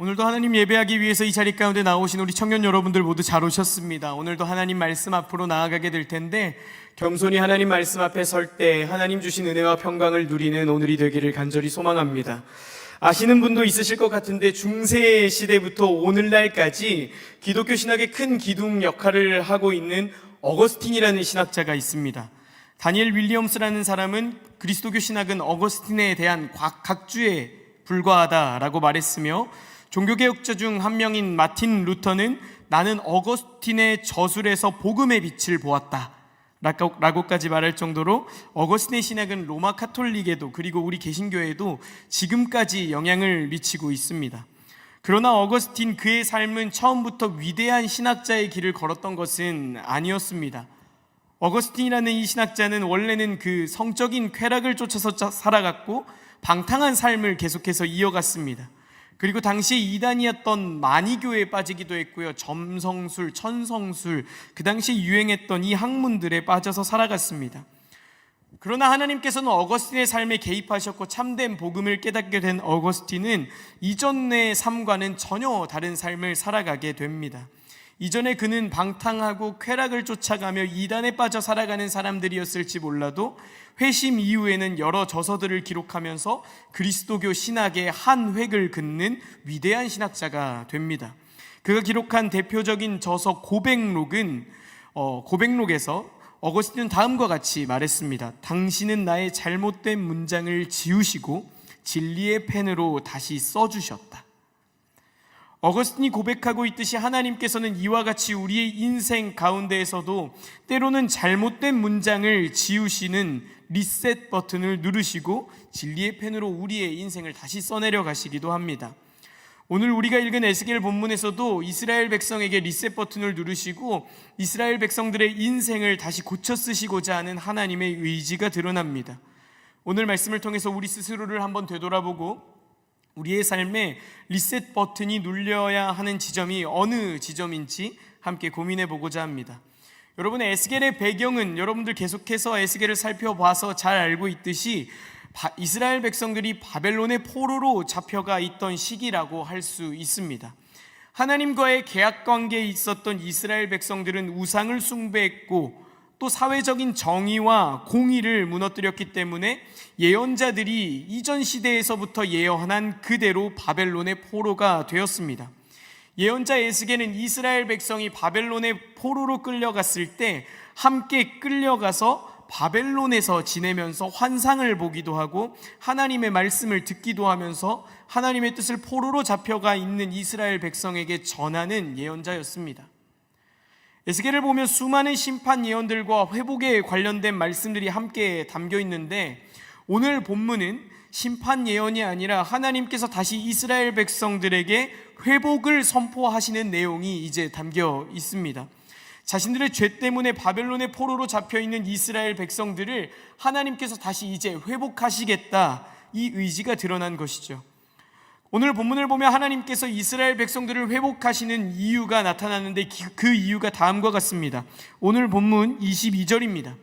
오늘도 하나님 예배하기 위해서 이 자리 가운데 나오신 우리 청년 여러분들 모두 잘 오셨습니다. 오늘도 하나님 말씀 앞으로 나아가게 될 텐데 겸손히 하나님 말씀 앞에 설 때 하나님 주신 은혜와 평강을 누리는 오늘이 되기를 간절히 소망합니다. 아시는 분도 있으실 것 같은데 중세 시대부터 오늘날까지 기독교 신학의 큰 기둥 역할을 하고 있는 어거스틴이라는 신학자가 있습니다. 다니엘 윌리엄스라는 사람은 그리스도교 신학은 어거스틴에 대한 각주에 불과하다라고 말했으며, 종교개혁자 중 한 명인 마틴 루터는 나는 어거스틴의 저술에서 복음의 빛을 보았다 라고까지 말할 정도로 어거스틴의 신학은 로마 카톨릭에도 그리고 우리 개신교에도 지금까지 영향을 미치고 있습니다. 그러나 어거스틴 그의 삶은 처음부터 위대한 신학자의 길을 걸었던 것은 아니었습니다. 어거스틴이라는 이 신학자는 원래는 그 성적인 쾌락을 쫓아서 살아갔고 방탕한 삶을 계속해서 이어갔습니다. 그리고 당시 이단이었던 마니교에 빠지기도 했고요. 점성술, 천성술, 그 당시 유행했던 이 학문들에 빠져서 살아갔습니다. 그러나 하나님께서는 어거스틴의 삶에 개입하셨고 참된 복음을 깨닫게 된 어거스틴은 이전의 삶과는 전혀 다른 삶을 살아가게 됩니다. 이전에 그는 방탕하고 쾌락을 쫓아가며 이단에 빠져 살아가는 사람들이었을지 몰라도 회심 이후에는 여러 저서들을 기록하면서 그리스도교 신학의 한 획을 긋는 위대한 신학자가 됩니다. 그가 기록한 대표적인 저서 고백록에서 어거스틴은 다음과 같이 말했습니다. 당신은 나의 잘못된 문장을 지우시고 진리의 펜으로 다시 써주셨다. 어거스틴이 고백하고 있듯이 하나님께서는 이와 같이 우리의 인생 가운데에서도 때로는 잘못된 문장을 지우시는 리셋 버튼을 누르시고 진리의 펜으로 우리의 인생을 다시 써내려 가시기도 합니다. 오늘 우리가 읽은 에스겔 본문에서도 이스라엘 백성에게 리셋 버튼을 누르시고 이스라엘 백성들의 인생을 다시 고쳐 쓰시고자 하는 하나님의 의지가 드러납니다. 오늘 말씀을 통해서 우리 스스로를 한번 되돌아보고 우리의 삶에 리셋 버튼이 눌려야 하는 지점이 어느 지점인지 함께 고민해 보고자 합니다. 여러분, 에스겔의 배경은 여러분들 계속해서 에스겔을 살펴봐서 잘 알고 있듯이 이스라엘 백성들이 바벨론의 포로로 잡혀가 있던 시기라고 할 수 있습니다. 하나님과의 계약 관계에 있었던 이스라엘 백성들은 우상을 숭배했고 또 사회적인 정의와 공의를 무너뜨렸기 때문에 예언자들이 이전 시대에서부터 예언한 그대로 바벨론의 포로가 되었습니다. 예언자 에스겔은 이스라엘 백성이 바벨론의 포로로 끌려갔을 때 함께 끌려가서 바벨론에서 지내면서 환상을 보기도 하고 하나님의 말씀을 듣기도 하면서 하나님의 뜻을 포로로 잡혀가 있는 이스라엘 백성에게 전하는 예언자였습니다. 에스겔을 보면 수많은 심판 예언들과 회복에 관련된 말씀들이 함께 담겨 있는데 오늘 본문은 심판 예언이 아니라 하나님께서 다시 이스라엘 백성들에게 회복을 선포하시는 내용이 이제 담겨 있습니다. 자신들의 죄 때문에 바벨론의 포로로 잡혀있는 이스라엘 백성들을 하나님께서 다시 이제 회복하시겠다, 이 의지가 드러난 것이죠. 오늘 본문을 보면 하나님께서 이스라엘 백성들을 회복하시는 이유가 나타나는데 그 이유가 다음과 같습니다. 오늘 본문 22절입니다.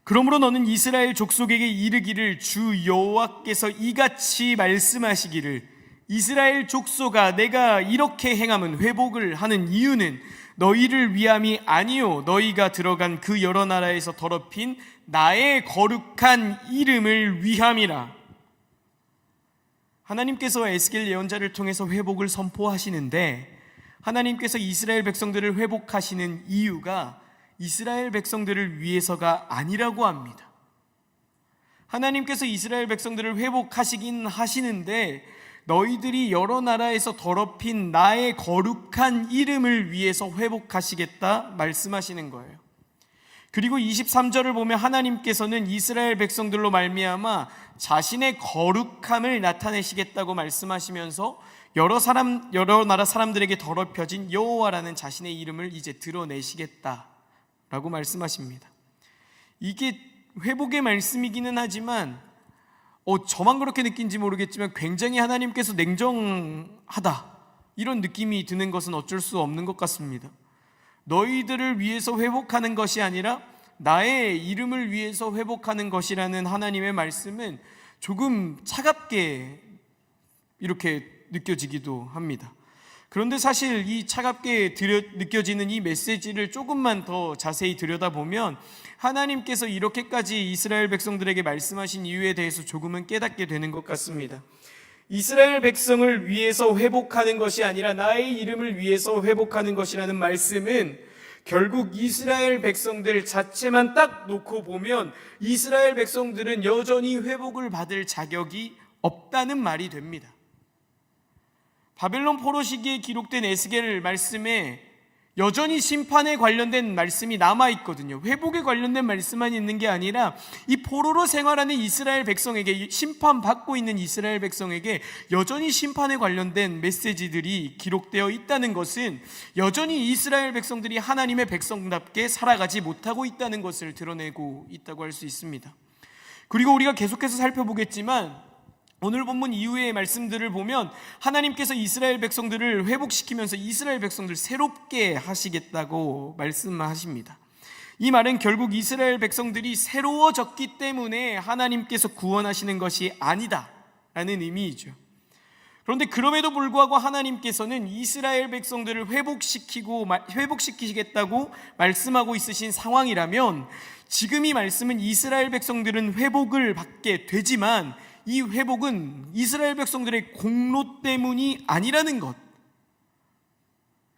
그러므로 너는 이스라엘 족속에게 이르기를 주 여호와께서 이같이 말씀하시기를 이스라엘 족속아 내가 이렇게 행함은 회복을 하는 이유는 너희를 위함이 아니요 너희가 들어간 그 여러 나라에서 더럽힌 나의 거룩한 이름을 위함이라. 하나님께서 에스겔 예언자를 통해서 회복을 선포하시는데 하나님께서 이스라엘 백성들을 회복하시는 이유가 이스라엘 백성들을 위해서가 아니라고 합니다. 하나님께서 이스라엘 백성들을 회복하시긴 하시는데 너희들이 여러 나라에서 더럽힌 나의 거룩한 이름을 위해서 회복하시겠다 말씀하시는 거예요. 그리고 23절을 보면 하나님께서는 이스라엘 백성들로 말미암아 자신의 거룩함을 나타내시겠다고 말씀하시면서 여러 나라 사람들에게 더럽혀진 여호와라는 자신의 이름을 이제 드러내시겠다라고 말씀하십니다. 이게 회복의 말씀이기는 하지만 저만 그렇게 느낀지 모르겠지만 굉장히 하나님께서 냉정하다, 이런 느낌이 드는 것은 어쩔 수 없는 것 같습니다. 너희들을 위해서 회복하는 것이 아니라 나의 이름을 위해서 회복하는 것이라는 하나님의 말씀은 조금 차갑게 이렇게 느껴지기도 합니다. 그런데 사실 이 차갑게 느껴지는 이 메시지를 조금만 더 자세히 들여다보면 하나님께서 이렇게까지 이스라엘 백성들에게 말씀하신 이유에 대해서 조금은 깨닫게 되는 것 같습니다. 이스라엘 백성을 위해서 회복하는 것이 아니라 나의 이름을 위해서 회복하는 것이라는 말씀은 결국 이스라엘 백성들 자체만 딱 놓고 보면 이스라엘 백성들은 여전히 회복을 받을 자격이 없다는 말이 됩니다. 바벨론 포로 시기에 기록된 에스겔 말씀에 여전히 심판에 관련된 말씀이 남아있거든요. 회복에 관련된 말씀만 있는 게 아니라 이 포로로 생활하는 이스라엘 백성에게, 심판받고 있는 이스라엘 백성에게 여전히 심판에 관련된 메시지들이 기록되어 있다는 것은 여전히 이스라엘 백성들이 하나님의 백성답게 살아가지 못하고 있다는 것을 드러내고 있다고 할 수 있습니다. 그리고 우리가 계속해서 살펴보겠지만 오늘 본문 이후의 말씀들을 보면 하나님께서 이스라엘 백성들을 회복시키면서 이스라엘 백성들 새롭게 하시겠다고 말씀하십니다. 이 말은 결국 이스라엘 백성들이 새로워졌기 때문에 하나님께서 구원하시는 것이 아니다라는 의미이죠. 그런데 그럼에도 불구하고 하나님께서는 이스라엘 백성들을 회복시키시겠다고 말씀하고 있으신 상황이라면 지금 이 말씀은 이스라엘 백성들은 회복을 받게 되지만 이 회복은 이스라엘 백성들의 공로 때문이 아니라는 것,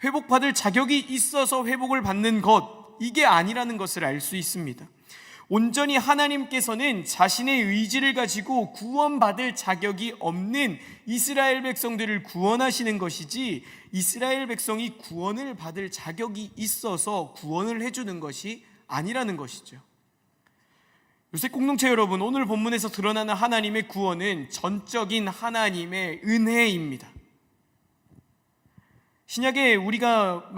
회복받을 자격이 있어서 회복을 받는 것, 이게 아니라는 것을 알 수 있습니다. 온전히 하나님께서는 자신의 의지를 가지고 구원받을 자격이 없는 이스라엘 백성들을 구원하시는 것이지 이스라엘 백성이 구원을 받을 자격이 있어서 구원을 해주는 것이 아니라는 것이죠. 요새 공동체 여러분, 오늘 본문에서 드러나는 하나님의 구원은 전적인 하나님의 은혜입니다. 신약에 우리가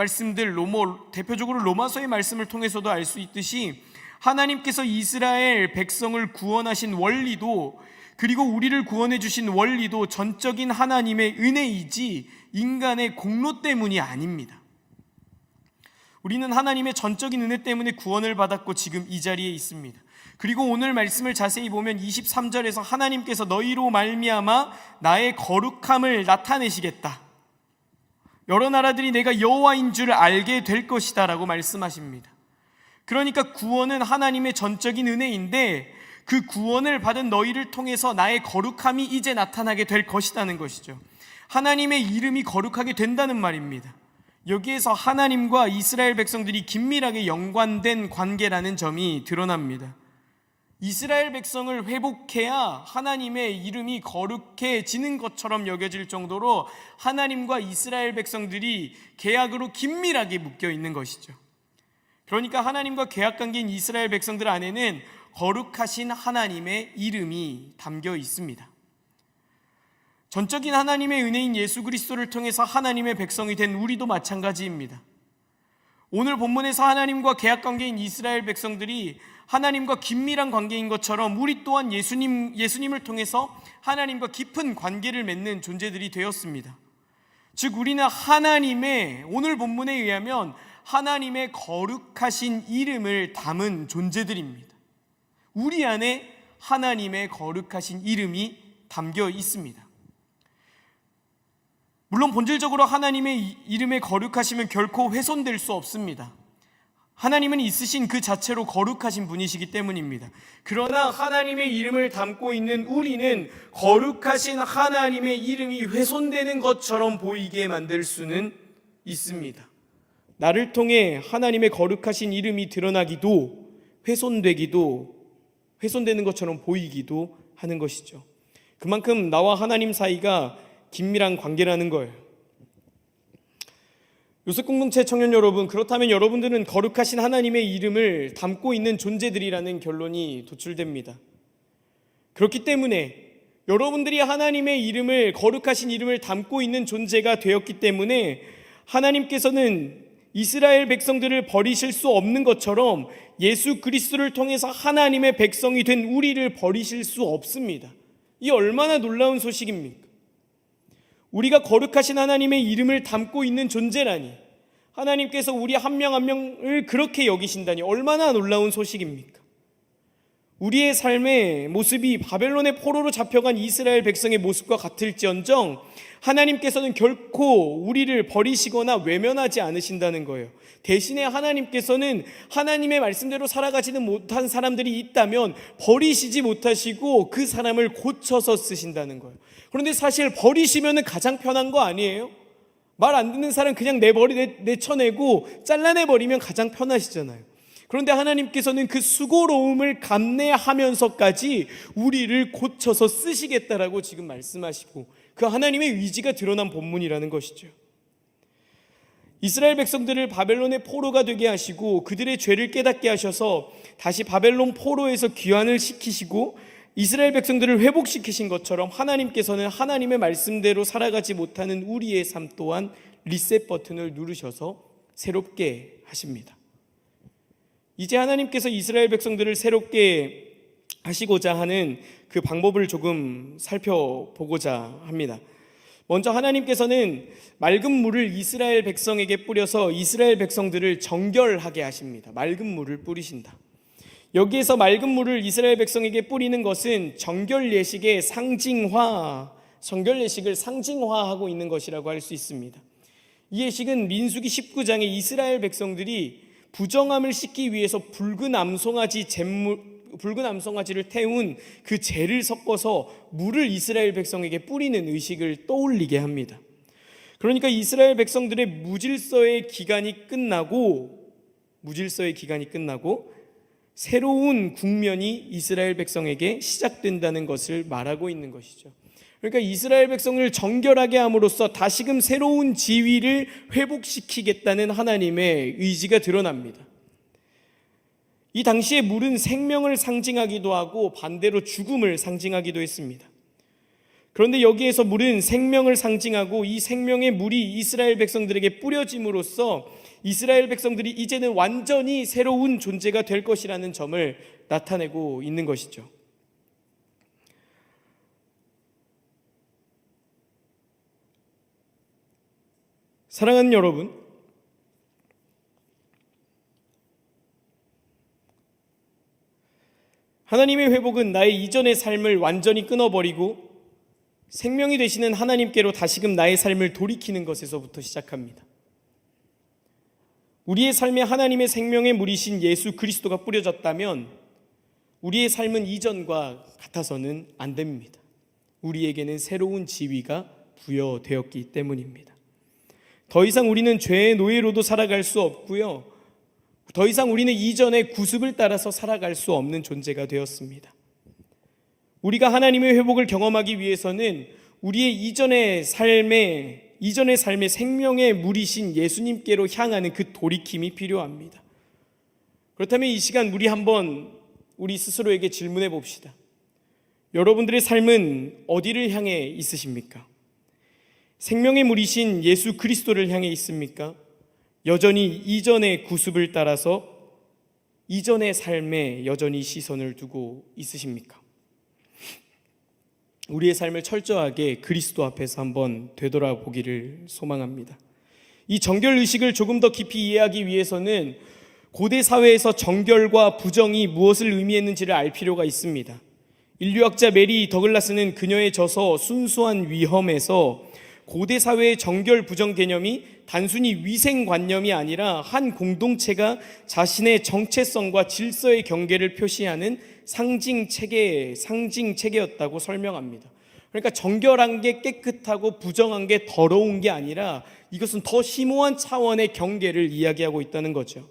대표적으로 로마서의 말씀을 통해서도 알 수 있듯이 하나님께서 이스라엘 백성을 구원하신 원리도, 그리고 우리를 구원해 주신 원리도 전적인 하나님의 은혜이지 인간의 공로 때문이 아닙니다. 우리는 하나님의 전적인 은혜 때문에 구원을 받았고 지금 이 자리에 있습니다. 그리고 오늘 말씀을 자세히 보면 23절에서 하나님께서 너희로 말미암아 나의 거룩함을 나타내시겠다, 여러 나라들이 내가 여호와인 줄 알게 될 것이다 라고 말씀하십니다. 그러니까 구원은 하나님의 전적인 은혜인데 그 구원을 받은 너희를 통해서 나의 거룩함이 이제 나타나게 될 것이라는 것이죠. 하나님의 이름이 거룩하게 된다는 말입니다. 여기에서 하나님과 이스라엘 백성들이 긴밀하게 연관된 관계라는 점이 드러납니다. 이스라엘 백성을 회복해야 하나님의 이름이 거룩해지는 것처럼 여겨질 정도로 하나님과 이스라엘 백성들이 계약으로 긴밀하게 묶여 있는 것이죠. 그러니까 하나님과 계약 관계인 이스라엘 백성들 안에는 거룩하신 하나님의 이름이 담겨 있습니다. 전적인 하나님의 은혜인 예수 그리스도를 통해서 하나님의 백성이 된 우리도 마찬가지입니다. 오늘 본문에서 하나님과 계약 관계인 이스라엘 백성들이 하나님과 긴밀한 관계인 것처럼 우리 또한 예수님을 통해서 하나님과 깊은 관계를 맺는 존재들이 되었습니다. 즉 우리는 오늘 본문에 의하면 하나님의 거룩하신 이름을 담은 존재들입니다. 우리 안에 하나님의 거룩하신 이름이 담겨 있습니다. 물론 본질적으로 하나님의 이름의 거룩하심은 결코 훼손될 수 없습니다. 하나님은 있으신 그 자체로 거룩하신 분이시기 때문입니다. 그러나 하나님의 이름을 담고 있는 우리는 거룩하신 하나님의 이름이 훼손되는 것처럼 보이게 만들 수는 있습니다. 나를 통해 하나님의 거룩하신 이름이 드러나기도 훼손되는 것처럼 보이기도 하는 것이죠. 그만큼 나와 하나님 사이가 긴밀한 관계라는 거예요. 요셉 공동체 청년 여러분, 그렇다면 여러분들은 거룩하신 하나님의 이름을 담고 있는 존재들이라는 결론이 도출됩니다. 그렇기 때문에 여러분들이 하나님의 이름을, 거룩하신 이름을 담고 있는 존재가 되었기 때문에 하나님께서는 이스라엘 백성들을 버리실 수 없는 것처럼 예수 그리스도를 통해서 하나님의 백성이 된 우리를 버리실 수 없습니다. 이 얼마나 놀라운 소식입니까? 우리가 거룩하신 하나님의 이름을 담고 있는 존재라니, 하나님께서 우리 한 명 한 명을 그렇게 여기신다니 얼마나 놀라운 소식입니까? 우리의 삶의 모습이 바벨론의 포로로 잡혀간 이스라엘 백성의 모습과 같을지언정 하나님께서는 결코 우리를 버리시거나 외면하지 않으신다는 거예요. 대신에 하나님께서는 하나님의 말씀대로 살아가지는 못한 사람들이 있다면 버리시지 못하시고 그 사람을 고쳐서 쓰신다는 거예요. 그런데 사실 버리시면 가장 편한 거 아니에요? 말 안 듣는 사람 그냥 내쳐내고 잘라내버리면 가장 편하시잖아요. 그런데 하나님께서는 그 수고로움을 감내하면서까지 우리를 고쳐서 쓰시겠다라고 지금 말씀하시고 그 하나님의 의지가 드러난 본문이라는 것이죠. 이스라엘 백성들을 바벨론의 포로가 되게 하시고 그들의 죄를 깨닫게 하셔서 다시 바벨론 포로에서 귀환을 시키시고 이스라엘 백성들을 회복시키신 것처럼 하나님께서는 하나님의 말씀대로 살아가지 못하는 우리의 삶 또한 리셋 버튼을 누르셔서 새롭게 하십니다. 이제 하나님께서 이스라엘 백성들을 새롭게 하시고자 하는 그 방법을 조금 살펴보고자 합니다. 먼저 하나님께서는 맑은 물을 이스라엘 백성에게 뿌려서 이스라엘 백성들을 정결하게 하십니다. 맑은 물을 뿌리신다. 여기에서 맑은 물을 이스라엘 백성에게 뿌리는 것은 정결 예식의 정결 예식을 상징화하고 있는 것이라고 할 수 있습니다. 이 예식은 민수기 19장에 이스라엘 백성들이 부정함을 씻기 위해서 붉은 암송아지를 태운 그 재를 섞어서 물을 이스라엘 백성에게 뿌리는 의식을 떠올리게 합니다. 그러니까 이스라엘 백성들의 무질서의 기간이 끝나고 새로운 국면이 이스라엘 백성에게 시작된다는 것을 말하고 있는 것이죠. 그러니까 이스라엘 백성을 정결하게 함으로써 다시금 새로운 지위를 회복시키겠다는 하나님의 의지가 드러납니다. 이 당시에 물은 생명을 상징하기도 하고 반대로 죽음을 상징하기도 했습니다. 그런데 여기에서 물은 생명을 상징하고 이 생명의 물이 이스라엘 백성들에게 뿌려짐으로써 이스라엘 백성들이 이제는 완전히 새로운 존재가 될 것이라는 점을 나타내고 있는 것이죠. 사랑하는 여러분, 하나님의 회복은 나의 이전의 삶을 완전히 끊어버리고 생명이 되시는 하나님께로 다시금 나의 삶을 돌이키는 것에서부터 시작합니다. 우리의 삶에 하나님의 생명의 물이신 예수 그리스도가 뿌려졌다면 우리의 삶은 이전과 같아서는 안 됩니다. 우리에게는 새로운 지위가 부여되었기 때문입니다. 더 이상 우리는 죄의 노예로도 살아갈 수 없고요. 더 이상 우리는 이전의 구습을 따라서 살아갈 수 없는 존재가 되었습니다. 우리가 하나님의 회복을 경험하기 위해서는 우리의 이전의 삶의 생명의 물이신 예수님께로 향하는 그 돌이킴이 필요합니다. 그렇다면 이 시간 우리 스스로에게 질문해 봅시다. 여러분들의 삶은 어디를 향해 있으십니까? 생명의 물이신 예수 그리스도를 향해 있습니까? 여전히 이전의 구습을 따라서 이전의 삶에 여전히 시선을 두고 있으십니까? 우리의 삶을 철저하게 그리스도 앞에서 한번 되돌아보기를 소망합니다. 이 정결의식을 조금 더 깊이 이해하기 위해서는 고대 사회에서 정결과 부정이 무엇을 의미했는지를 알 필요가 있습니다. 인류학자 메리 더글라스는 그녀의 저서 순수한 위험에서 고대 사회의 정결 부정 개념이 단순히 위생관념이 아니라 한 공동체가 자신의 정체성과 질서의 경계를 표시하는 상징체계였다고 설명합니다. 그러니까 정결한 게 깨끗하고 부정한 게 더러운 게 아니라 이것은 더 심오한 차원의 경계를 이야기하고 있다는 거죠.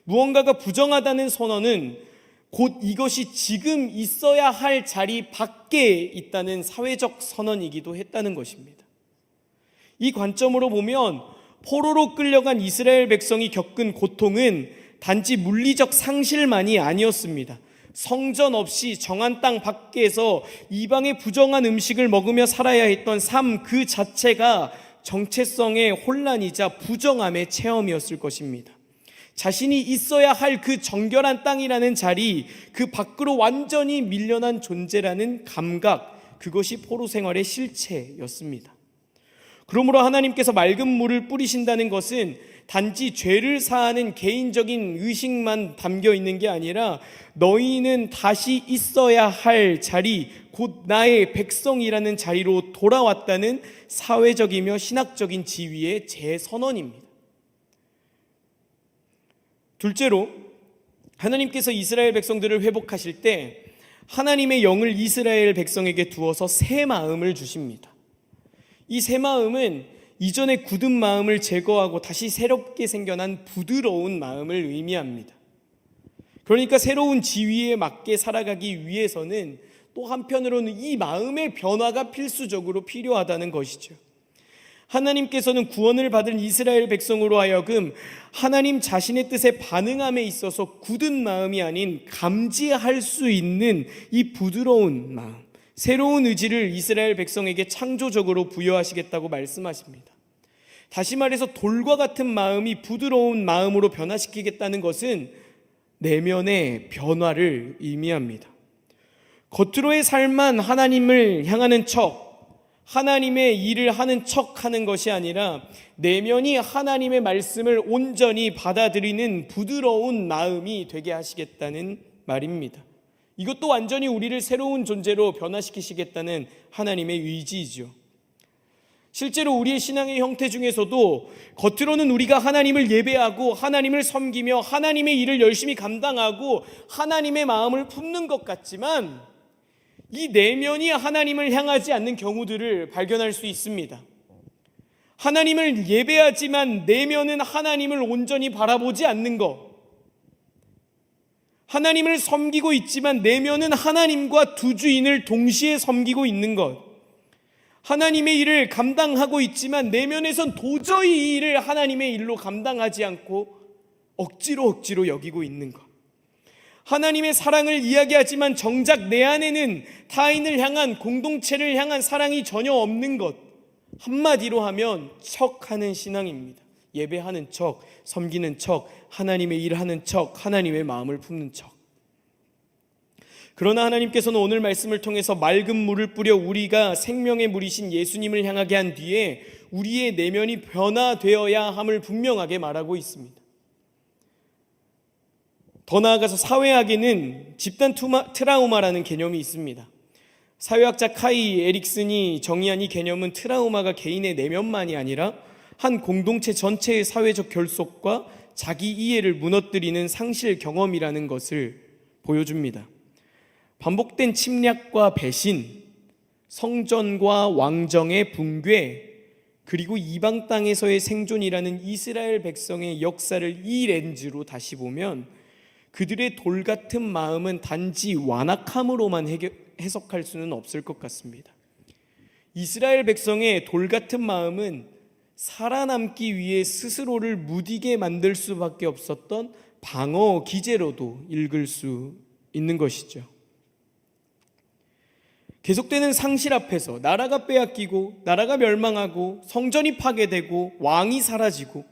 무언가가 부정하다는 선언은 곧 이것이 지금 있어야 할 자리 밖에 있다는 사회적 선언이기도 했다는 것입니다. 이 관점으로 보면 포로로 끌려간 이스라엘 백성이 겪은 고통은 단지 물리적 상실만이 아니었습니다. 성전 없이 정한 땅 밖에서 이방의 부정한 음식을 먹으며 살아야 했던 삶 그 자체가 정체성의 혼란이자 부정함의 체험이었을 것입니다. 자신이 있어야 할 그 정결한 땅이라는 자리, 그 밖으로 완전히 밀려난 존재라는 감각, 그것이 포로 생활의 실체였습니다. 그러므로 하나님께서 맑은 물을 뿌리신다는 것은 단지 죄를 사하는 개인적인 의식만 담겨 있는 게 아니라 너희는 다시 있어야 할 자리, 곧 나의 백성이라는 자리로 돌아왔다는 사회적이며 신학적인 지위의 재선언입니다. 둘째로, 하나님께서 이스라엘 백성들을 회복하실 때 하나님의 영을 이스라엘 백성에게 두어서 새 마음을 주십니다. 이 새 마음은 이전의 굳은 마음을 제거하고 다시 새롭게 생겨난 부드러운 마음을 의미합니다. 그러니까 새로운 지위에 맞게 살아가기 위해서는 또 한편으로는 이 마음의 변화가 필수적으로 필요하다는 것이죠. 하나님께서는 구원을 받은 이스라엘 백성으로 하여금 하나님 자신의 뜻에 반응함에 있어서 굳은 마음이 아닌 감지할 수 있는 이 부드러운 마음, 새로운 의지를 이스라엘 백성에게 창조적으로 부여하시겠다고 말씀하십니다. 다시 말해서 돌과 같은 마음이 부드러운 마음으로 변화시키겠다는 것은 내면의 변화를 의미합니다. 겉으로의 삶만 하나님을 향하는 척, 하나님의 일을 하는 척 하는 것이 아니라 내면이 하나님의 말씀을 온전히 받아들이는 부드러운 마음이 되게 하시겠다는 말입니다. 이것도 완전히 우리를 새로운 존재로 변화시키시겠다는 하나님의 의지이죠. 실제로 우리의 신앙의 형태 중에서도 겉으로는 우리가 하나님을 예배하고 하나님을 섬기며 하나님의 일을 열심히 감당하고 하나님의 마음을 품는 것 같지만 이 내면이 하나님을 향하지 않는 경우들을 발견할 수 있습니다. 하나님을 예배하지만 내면은 하나님을 온전히 바라보지 않는 것, 하나님을 섬기고 있지만 내면은 하나님과 두 주인을 동시에 섬기고 있는 것, 하나님의 일을 감당하고 있지만 내면에선 도저히 이 일을 하나님의 일로 감당하지 않고 억지로 여기고 있는 것, 하나님의 사랑을 이야기하지만 정작 내 안에는 타인을 향한, 공동체를 향한 사랑이 전혀 없는 것, 한마디로 하면 척하는 신앙입니다. 예배하는 척, 섬기는 척, 하나님의 일하는 척, 하나님의 마음을 품는 척. 그러나 하나님께서는 오늘 말씀을 통해서 맑은 물을 뿌려 우리가 생명의 물이신 예수님을 향하게 한 뒤에 우리의 내면이 변화되어야 함을 분명하게 말하고 있습니다. 더 나아가서 사회학에는 집단 트라우마라는 개념이 있습니다. 사회학자 카이 에릭슨이 정의한 이 개념은 트라우마가 개인의 내면만이 아니라 한 공동체 전체의 사회적 결속과 자기 이해를 무너뜨리는 상실 경험이라는 것을 보여줍니다. 반복된 침략과 배신, 성전과 왕정의 붕괴, 그리고 이방 땅에서의 생존이라는 이스라엘 백성의 역사를 이 렌즈로 다시 보면 그들의 돌 같은 마음은 단지 완악함으로만 해석할 수는 없을 것 같습니다. 이스라엘 백성의 돌 같은 마음은 살아남기 위해 스스로를 무디게 만들 수밖에 없었던 방어 기제로도 읽을 수 있는 것이죠. 계속되는 상실 앞에서 나라가 빼앗기고 나라가 멸망하고 성전이 파괴되고 왕이 사라지고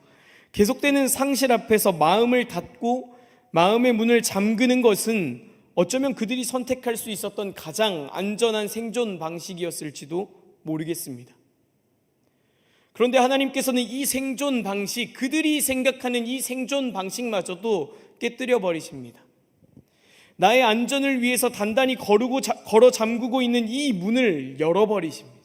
계속되는 상실 앞에서 마음을 닫고 마음의 문을 잠그는 것은 어쩌면 그들이 선택할 수 있었던 가장 안전한 생존 방식이었을지도 모르겠습니다. 그런데 하나님께서는 이 생존 방식, 그들이 생각하는 이 생존 방식마저도 깨뜨려 버리십니다. 나의 안전을 위해서 단단히 걸어 잠그고 있는 이 문을 열어버리십니다.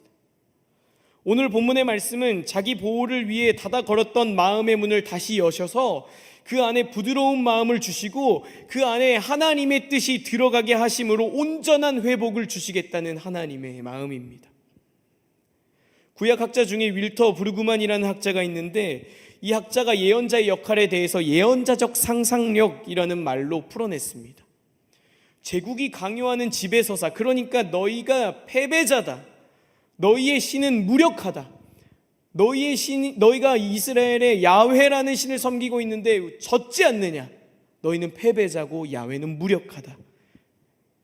오늘 본문의 말씀은 자기 보호를 위해 닫아 걸었던 마음의 문을 다시 여셔서 그 안에 부드러운 마음을 주시고 그 안에 하나님의 뜻이 들어가게 하심으로 온전한 회복을 주시겠다는 하나님의 마음입니다. 구약학자 중에 윌터 브루그만이라는 학자가 있는데 이 학자가 예언자의 역할에 대해서 예언자적 상상력이라는 말로 풀어냈습니다. 제국이 강요하는 지배서사, 그러니까 너희가 패배자다, 너희의 신은 무력하다, 너희가 이스라엘의 야훼라는 신을 섬기고 있는데 졌지 않느냐, 너희는 패배자고 야훼는 무력하다.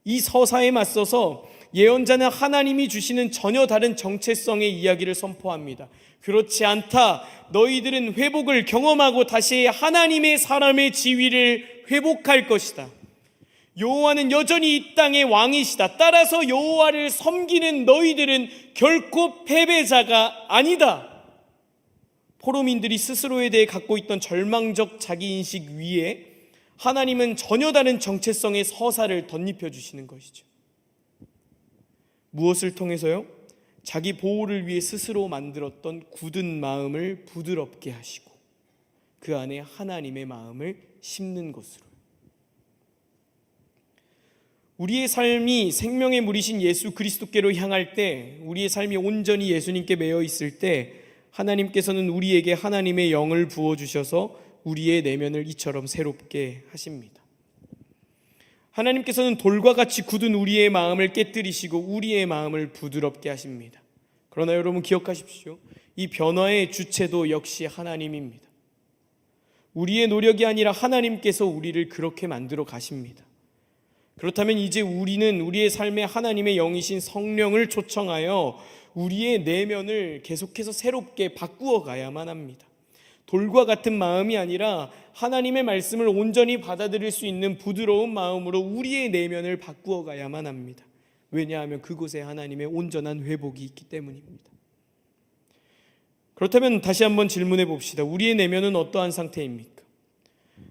이 서사에 맞서서 예언자는 하나님이 주시는 전혀 다른 정체성의 이야기를 선포합니다. 그렇지 않다, 너희들은 회복을 경험하고 다시 하나님의 사람의 지위를 회복할 것이다. 여호와는 여전히 이 땅의 왕이시다. 따라서 여호와를 섬기는 너희들은 결코 패배자가 아니다. 포로민들이 스스로에 대해 갖고 있던 절망적 자기인식 위에 하나님은 전혀 다른 정체성의 서사를 덧입혀 주시는 것이죠. 무엇을 통해서요? 자기 보호를 위해 스스로 만들었던 굳은 마음을 부드럽게 하시고 그 안에 하나님의 마음을 심는 것으로. 우리의 삶이 생명의 물이신 예수 그리스도께로 향할 때, 우리의 삶이 온전히 예수님께 매여 있을 때 하나님께서는 우리에게 하나님의 영을 부어주셔서 우리의 내면을 이처럼 새롭게 하십니다. 하나님께서는 돌과 같이 굳은 우리의 마음을 깨뜨리시고 우리의 마음을 부드럽게 하십니다. 그러나 여러분 기억하십시오. 이 변화의 주체도 역시 하나님입니다. 우리의 노력이 아니라 하나님께서 우리를 그렇게 만들어 가십니다. 그렇다면 이제 우리는 우리의 삶에 하나님의 영이신 성령을 초청하여 우리의 내면을 계속해서 새롭게 바꾸어 가야만 합니다. 돌과 같은 마음이 아니라 하나님의 말씀을 온전히 받아들일 수 있는 부드러운 마음으로 우리의 내면을 바꾸어 가야만 합니다. 왜냐하면 그곳에 하나님의 온전한 회복이 있기 때문입니다. 그렇다면 다시 한번 질문해 봅시다. 우리의 내면은 어떠한 상태입니까?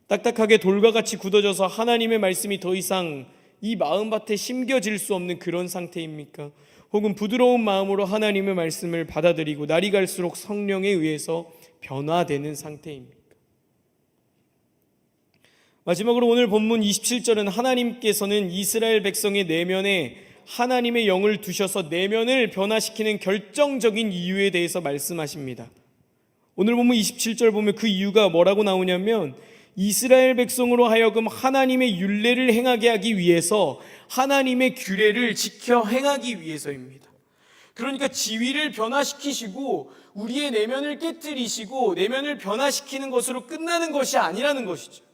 딱딱하게 돌과 같이 굳어져서 하나님의 말씀이 더 이상 이 마음밭에 심겨질 수 없는 그런 상태입니까? 혹은 부드러운 마음으로 하나님의 말씀을 받아들이고 날이 갈수록 성령에 의해서 변화되는 상태입니까? 마지막으로 오늘 본문 27절은 하나님께서는 이스라엘 백성의 내면에 하나님의 영을 두셔서 내면을 변화시키는 결정적인 이유에 대해서 말씀하십니다. 오늘 본문 27절 보면 그 이유가 뭐라고 나오냐면 이스라엘 백성으로 하여금 하나님의 율례를 행하게 하기 위해서 하나님의 규례를 지켜 행하기 위해서입니다. 그러니까 지위를 변화시키시고 우리의 내면을 깨뜨리시고 내면을 변화시키는 것으로 끝나는 것이 아니라는 것이죠.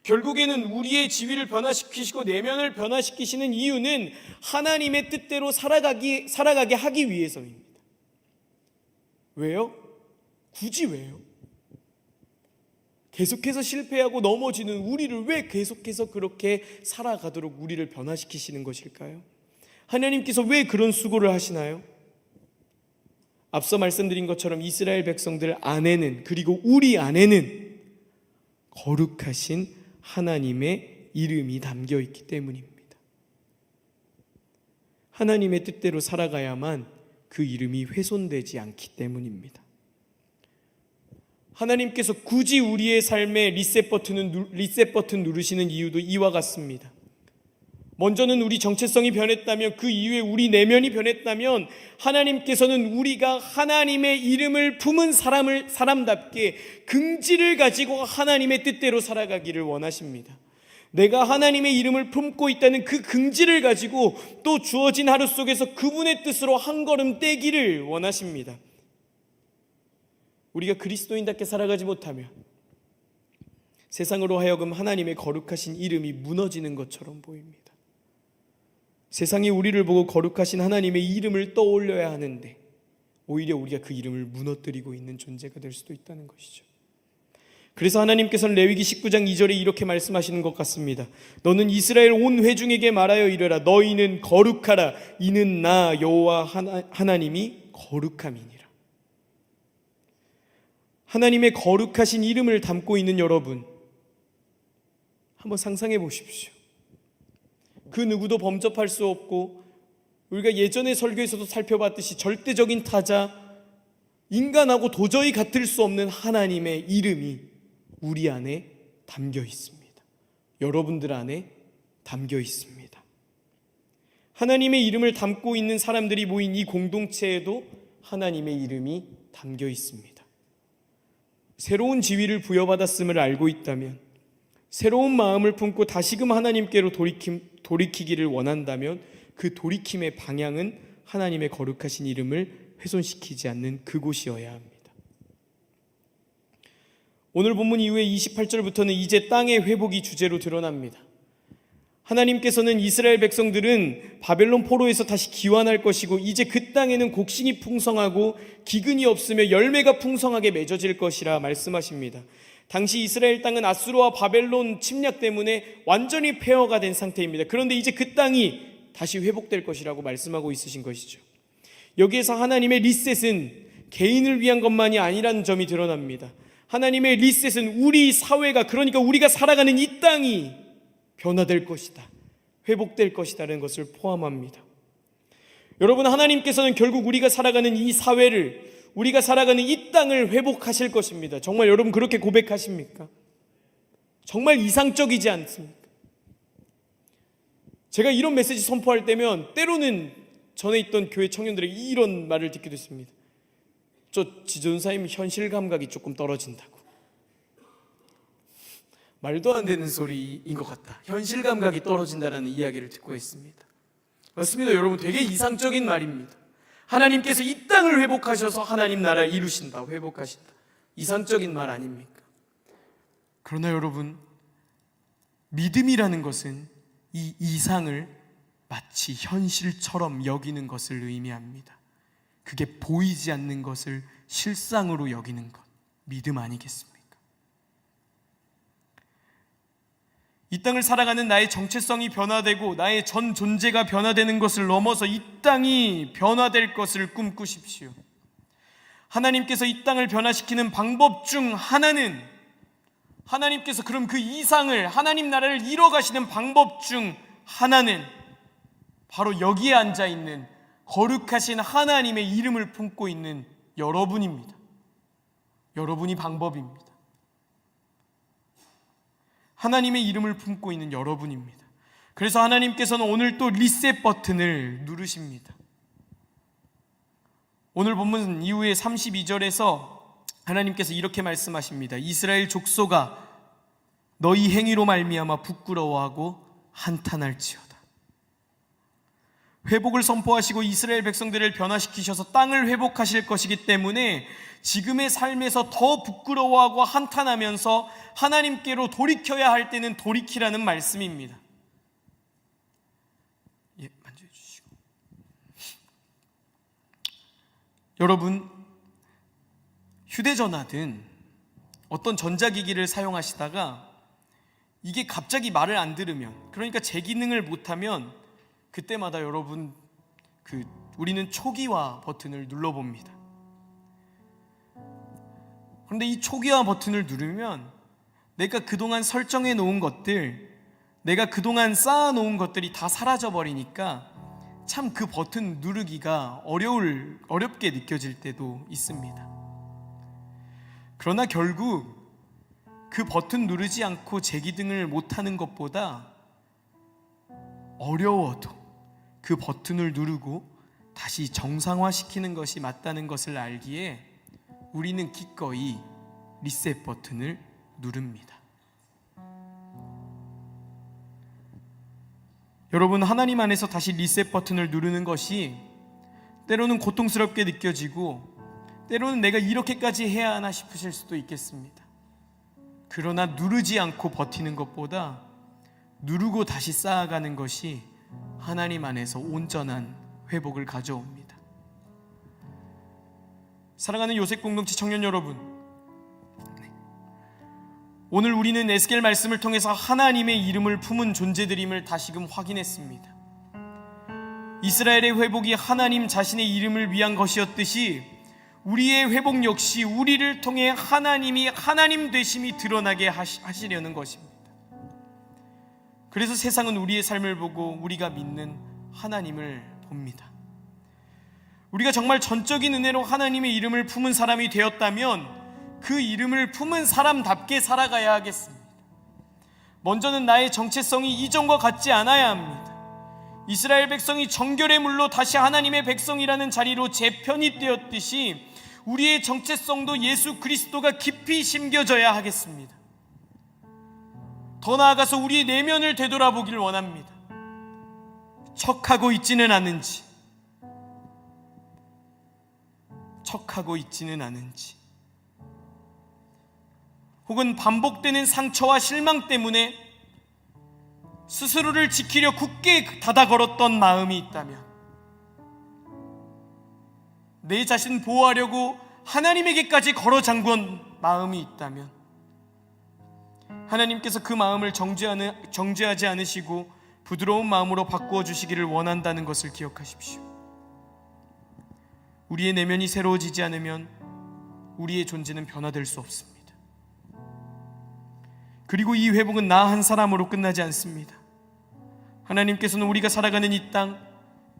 결국에는 우리의 지위를 변화시키시고 내면을 변화시키시는 이유는 하나님의 뜻대로 살아가게 하기 위해서입니다. 왜요? 굳이 왜요? 계속해서 실패하고 넘어지는 우리를 왜 계속해서 그렇게 살아가도록 우리를 변화시키시는 것일까요? 하나님께서 왜 그런 수고를 하시나요? 앞서 말씀드린 것처럼 이스라엘 백성들 안에는, 그리고 우리 안에는 거룩하신 하나님의 이름이 담겨 있기 때문입니다. 하나님의 뜻대로 살아가야만 그 이름이 훼손되지 않기 때문입니다. 하나님께서 굳이 우리의 삶에 리셋 버튼 누르시는 이유도 이와 같습니다. 먼저는 우리 정체성이 변했다면, 그 이후에 우리 내면이 변했다면 하나님께서는 우리가 하나님의 이름을 품은 사람답게 긍지를 가지고 하나님의 뜻대로 살아가기를 원하십니다. 내가 하나님의 이름을 품고 있다는 그 긍지를 가지고 또 주어진 하루 속에서 그분의 뜻으로 한 걸음 떼기를 원하십니다. 우리가 그리스도인답게 살아가지 못하면 세상으로 하여금 하나님의 거룩하신 이름이 무너지는 것처럼 보입니다. 세상이 우리를 보고 거룩하신 하나님의 이름을 떠올려야 하는데 오히려 우리가 그 이름을 무너뜨리고 있는 존재가 될 수도 있다는 것이죠. 그래서 하나님께서는 레위기 19장 2절에 이렇게 말씀하시는 것 같습니다. 너는 이스라엘 온 회중에게 말하여 이르라. 너희는 거룩하라. 이는 나 여호와 하나님이 거룩함이니라. 하나님의 거룩하신 이름을 담고 있는 여러분, 한번 상상해 보십시오. 그 누구도 범접할 수 없고 우리가 예전의 설교에서도 살펴봤듯이 절대적인 타자, 인간하고 도저히 같을 수 없는 하나님의 이름이 우리 안에 담겨 있습니다. 여러분들 안에 담겨 있습니다. 하나님의 이름을 담고 있는 사람들이 모인 이 공동체에도 하나님의 이름이 담겨 있습니다. 새로운 지위를 부여받았음을 알고 있다면, 새로운 마음을 품고 다시금 하나님께로 돌이키기를 원한다면 그 돌이킴의 방향은 하나님의 거룩하신 이름을 훼손시키지 않는 그곳이어야 합니다. 오늘 본문 이후에 28절부터는 이제 땅의 회복이 주제로 드러납니다. 하나님께서는 이스라엘 백성들은 바벨론 포로에서 다시 귀환할 것이고 이제 그 땅에는 곡식이 풍성하고 기근이 없으며 열매가 풍성하게 맺어질 것이라 말씀하십니다. 당시 이스라엘 땅은 아수르와 바벨론 침략 때문에 완전히 폐허가 된 상태입니다. 그런데 이제 그 땅이 다시 회복될 것이라고 말씀하고 있으신 것이죠. 여기에서 하나님의 리셋은 개인을 위한 것만이 아니라는 점이 드러납니다. 하나님의 리셋은 우리 사회가, 그러니까 우리가 살아가는 이 땅이 변화될 것이다, 회복될 것이다라는 것을 포함합니다. 여러분, 하나님께서는 결국 우리가 살아가는 이 사회를, 우리가 살아가는 이 땅을 회복하실 것입니다. 정말 여러분 그렇게 고백하십니까? 정말 이상적이지 않습니까? 제가 이런 메시지 선포할 때면 때로는 전에 있던 교회 청년들에게 이런 말을 듣기도 했습니다. 저 지존사님 현실 감각이 조금 떨어진다고. 말도 안 되는 소리인 것 같다, 현실 감각이 떨어진다라는 이야기를 듣고 있습니다. 맞습니다. 여러분, 되게 이상적인 말입니다. 하나님께서 이 땅을 회복하셔서 하나님 나라를 이루신다, 회복하신다. 이상적인 말 아닙니까? 그러나 여러분, 믿음이라는 것은 이 이상을 마치 현실처럼 여기는 것을 의미합니다. 그게 보이지 않는 것을 실상으로 여기는 것, 믿음 아니겠습니까? 이 땅을 살아가는 나의 정체성이 변화되고 나의 전 존재가 변화되는 것을 넘어서 이 땅이 변화될 것을 꿈꾸십시오. 하나님께서 이 땅을 변화시키는 방법 중 하나는, 하나님께서 그럼 그 이상을, 하나님 나라를 이뤄가시는 방법 중 하나는 바로 여기에 앉아있는 거룩하신 하나님의 이름을 품고 있는 여러분입니다. 여러분이 방법입니다. 하나님의 이름을 품고 있는 여러분입니다. 그래서 하나님께서는 오늘 또 리셋 버튼을 누르십니다. 오늘 본문 이후에 32절에서 하나님께서 이렇게 말씀하십니다. 이스라엘 족속아, 너희 행위로 말미암아 부끄러워하고 한탄할지어다. 회복을 선포하시고 이스라엘 백성들을 변화시키셔서 땅을 회복하실 것이기 때문에 지금의 삶에서 더 부끄러워하고 한탄하면서 하나님께로 돌이켜야 할 때는 돌이키라는 말씀입니다. 예, 만져주시고. 여러분, 휴대전화든 어떤 전자기기를 사용하시다가 이게 갑자기 말을 안 들으면, 그러니까 제 기능을 못하면 그때마다 여러분, 우리는 초기화 버튼을 눌러봅니다. 그런데 이 초기화 버튼을 누르면 내가 그동안 설정해 놓은 것들, 내가 그동안 쌓아 놓은 것들이 다 사라져 버리니까 참 그 버튼 누르기가 어렵게 느껴질 때도 있습니다. 그러나 결국 그 버튼 누르지 않고 재기등을 못하는 것보다 어려워도 그 버튼을 누르고 다시 정상화시키는 것이 맞다는 것을 알기에 우리는 기꺼이 리셋 버튼을 누릅니다. 여러분, 하나님 안에서 다시 리셋 버튼을 누르는 것이 때로는 고통스럽게 느껴지고 때로는 내가 이렇게까지 해야 하나 싶으실 수도 있겠습니다. 그러나 누르지 않고 버티는 것보다 누르고 다시 쌓아가는 것이 하나님 안에서 온전한 회복을 가져옵니다. 사랑하는 요셉 공동체 청년 여러분, 오늘 우리는 에스겔 말씀을 통해서 하나님의 이름을 품은 존재들임을 다시금 확인했습니다. 이스라엘의 회복이 하나님 자신의 이름을 위한 것이었듯이 우리의 회복 역시 우리를 통해 하나님이 하나님 되심이 드러나게 하시려는 것입니다. 그래서 세상은 우리의 삶을 보고 우리가 믿는 하나님을 봅니다. 우리가 정말 전적인 은혜로 하나님의 이름을 품은 사람이 되었다면 그 이름을 품은 사람답게 살아가야 하겠습니다. 먼저는 나의 정체성이 이전과 같지 않아야 합니다. 이스라엘 백성이 정결의 물로 다시 하나님의 백성이라는 자리로 재편이 되었듯이 우리의 정체성도 예수 그리스도가 깊이 심겨져야 하겠습니다. 더 나아가서 우리의 내면을 되돌아보길 원합니다. 척하고 있지는 않은지, 혹은 반복되는 상처와 실망 때문에 스스로를 지키려 굳게 닫아 걸었던 마음이 있다면, 내 자신 보호하려고 하나님에게까지 걸어 잠근 마음이 있다면 하나님께서 그 마음을 정죄하지 않으시고 부드러운 마음으로 바꾸어 주시기를 원한다는 것을 기억하십시오. 우리의 내면이 새로워지지 않으면 우리의 존재는 변화될 수 없습니다. 그리고 이 회복은 나 한 사람으로 끝나지 않습니다. 하나님께서는 우리가 살아가는 이 땅,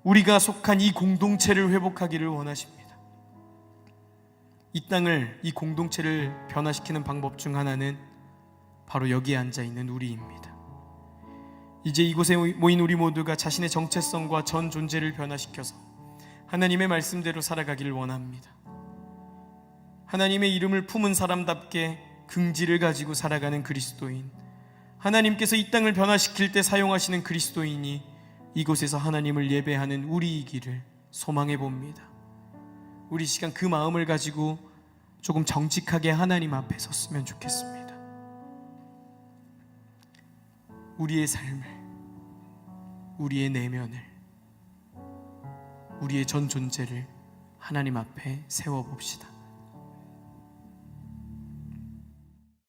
우리가 속한 이 공동체를 회복하기를 원하십니다. 이 땅을, 이 공동체를 변화시키는 방법 중 하나는 바로 여기에 앉아있는 우리입니다. 이제 이곳에 모인 우리 모두가 자신의 정체성과 전 존재를 변화시켜서 하나님의 말씀대로 살아가기를 원합니다. 하나님의 이름을 품은 사람답게 긍지를 가지고 살아가는 그리스도인, 하나님께서 이 땅을 변화시킬 때 사용하시는 그리스도인이 이곳에서 하나님을 예배하는 우리이기를 소망해 봅니다. 우리 시간 그 마음을 가지고 조금 정직하게 하나님 앞에 섰으면 좋겠습니다. 우리의 삶을, 우리의 내면을, 우리의 전 존재를 하나님 앞에 세워봅시다.